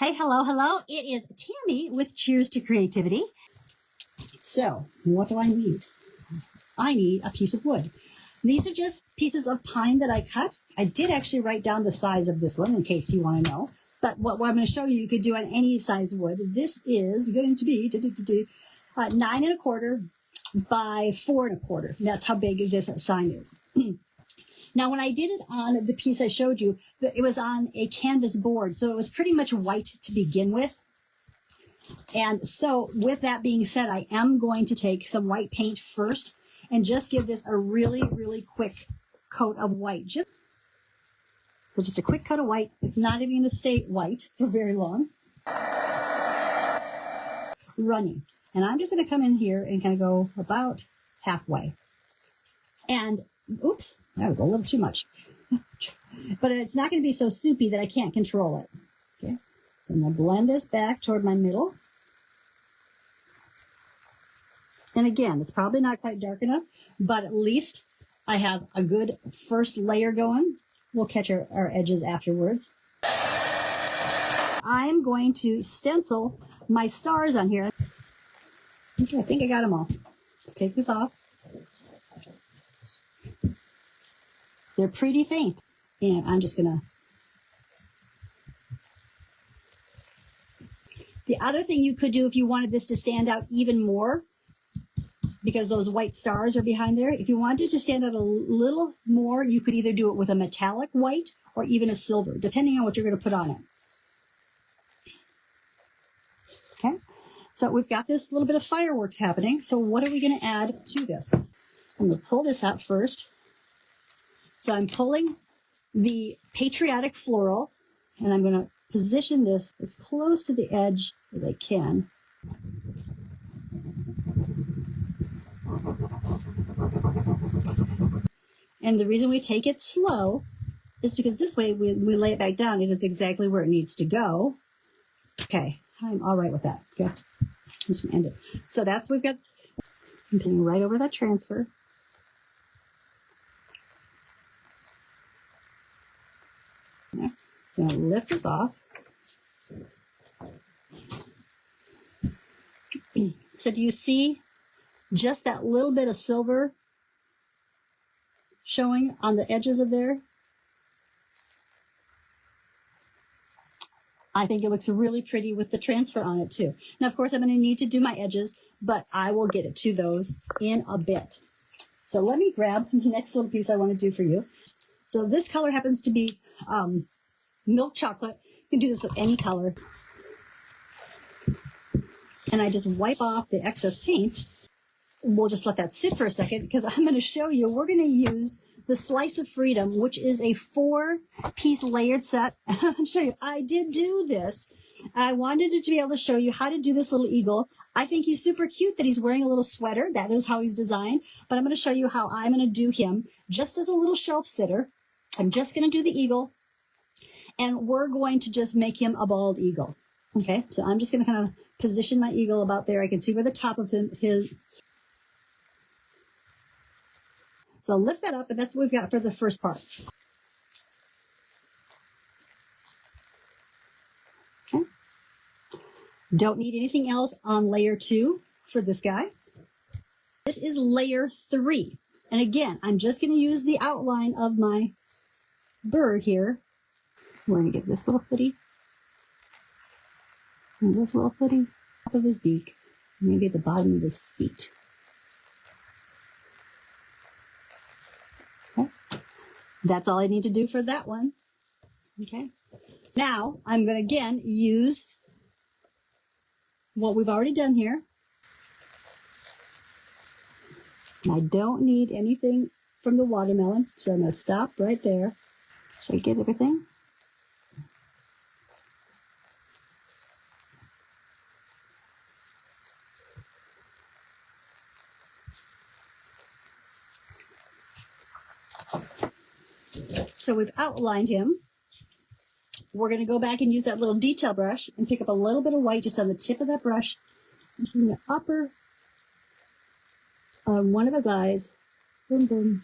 Hey, hello, hello. It is Tammy with Cheers to Creativity. So, what do I need? I need a piece of wood. These are just pieces of pine that I cut. I did actually write down the size of this one in case you want to know. But what I'm going to show you could do on any size wood. This is going to be 9 1/4 by 4 1/4. That's how big this sign is. Now, when I did it on the piece I showed you, it was on a canvas board, so it was pretty much white to begin with. And so with that being said, I am going to take some white paint first and just give this a really, really quick coat of white. Just a quick coat of white. It's not even going to stay white for very long. Running. And I'm just going to come in here and kind of go about halfway. And, oops, that was a little too much. But it's not going to be so soupy that I can't control it. Okay, so I'm going to blend this back toward my middle. And again, it's probably not quite dark enough, but at least I have a good first layer going. We'll catch our edges afterwards. I'm going to stencil my stars on here. Okay, I think I got them all. Let's take this off. They're pretty faint. And I'm just going to... The other thing you could do if you wanted this to stand out even more, because those white stars are behind there, if you wanted it to stand out a little more, you could either do it with a metallic white or even a silver, depending on what you're going to put on it. Okay, so we've got this little bit of fireworks happening. So what are we going to add to this? I'm going to pull this out first. So I'm pulling the Patriotic floral, and I'm going to position this as close to the edge as I can. And the reason we take it slow is because this way, when we lay it back down, it is exactly where it needs to go. Okay, I'm all right with that. Okay, I'm just going to end it. So that's what we've got. I'm putting right over that transfer. I'm going to lift this off. So do you see just that little bit of silver showing on the edges of there? I think it looks really pretty with the transfer on it too. Now, of course, I'm going to need to do my edges, but I will get it to those in a bit. So let me grab the next little piece I want to do for you. So this color happens to be milk chocolate. You can do this with any color. And I just wipe off the excess paint. We'll just let that sit for a second because I'm going to show you, we're going to use the Slice of Freedom, which is a 4-piece layered set. I'm going to show you, I did do this. I wanted to be able to show you how to do this little eagle. I think he's super cute that he's wearing a little sweater. That is how he's designed. But I'm going to show you how I'm going to do him just as a little shelf sitter. I'm just going to do the eagle. And we're going to just make him a bald eagle. Okay, so I'm just going to kind of position my eagle about there. I can see where the top of his... So lift that up, and that's what we've got for the first part. Okay. Don't need anything else on layer 2 for this guy. This is layer 3. And again, I'm just going to use the outline of my bird here. We're going to get this little footy. And this little footy, top of his beak, maybe at the bottom of his feet. Okay. That's all I need to do for that one. Okay. Now I'm going to again use what we've already done here. I don't need anything from the watermelon, so I'm going to stop right there. Shake it, everything. So we've outlined him. We're going to go back and use that little detail brush and pick up a little bit of white just on the tip of that brush. Just in the upper one of his eyes. Boom, boom.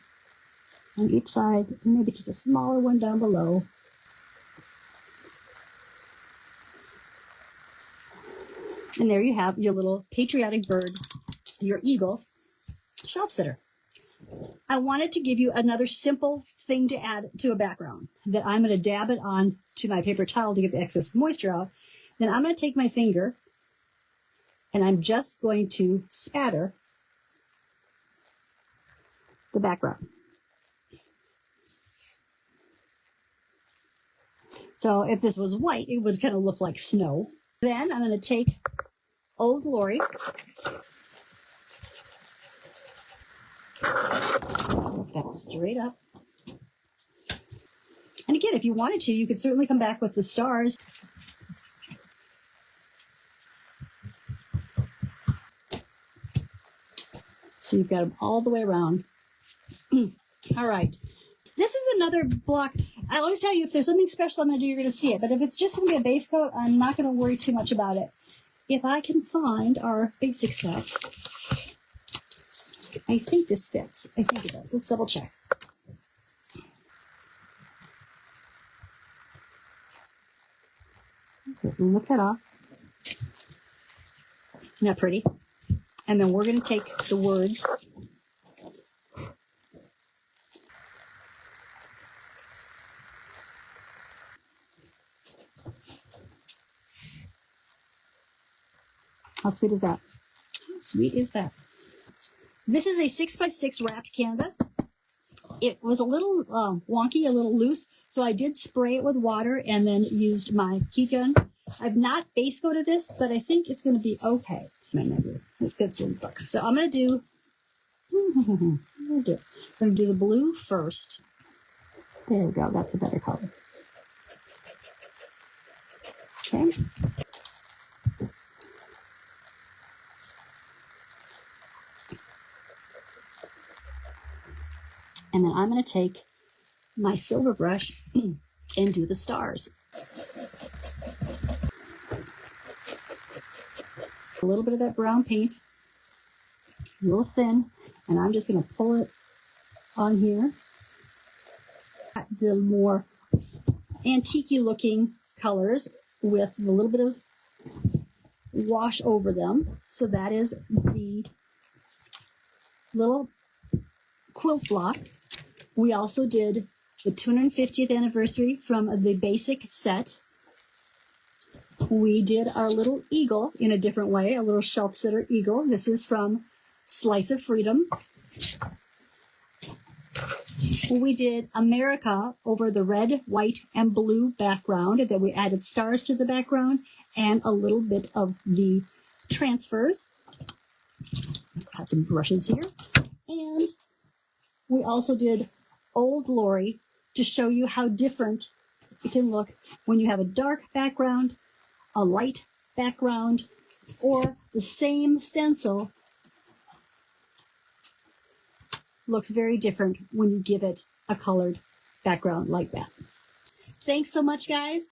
On each side. And maybe just a smaller one down below. And there you have your little patriotic bird, your eagle shelf sitter. I wanted to give you another simple thing to add to a background that I'm going to dab it on to my paper towel to get the excess moisture out. Then I'm going to take my finger and I'm just going to spatter the background. So if this was white, it would kind of look like snow. Then I'm going to take Old Glory. Look that straight up. And again, if you wanted to, you could certainly come back with the stars. So you've got them all the way around. All right. This is another block. I always tell you, if there's something special I'm going to do, you're going to see it. But if it's just going to be a base coat, I'm not going to worry too much about it. If I can find our basic set, I think this fits. I think it does. Let's double check. Okay, look that off. Isn't that pretty? And then we're going to take the words. How sweet is that? How sweet is that? This is a 6x6 wrapped canvas. It was a little wonky, a little loose, so I did spray it with water and then used my heat gun. I've not base coated this, but I think it's going to be okay. It fits in the book. So I'm going to do, I'm going to do the blue first. There we go. That's a better color. Okay. And then I'm going to take my silver brush and do the stars. A little bit of that brown paint, a little thin, and I'm just going to pull it on here. The more antique-y looking colors with a little bit of wash over them. So that is the little quilt block. We also did the 250th anniversary from the basic set. We did our little eagle in a different way, a little shelf sitter eagle. This is from Slice of Freedom. We did America over the red, white, and blue background. And then we added stars to the background and a little bit of the transfers. Got some brushes here. And we also did Old Glory to show you how different it can look when you have a dark background, a light background, or the same stencil looks very different when you give it a colored background like that. Thanks so much, guys.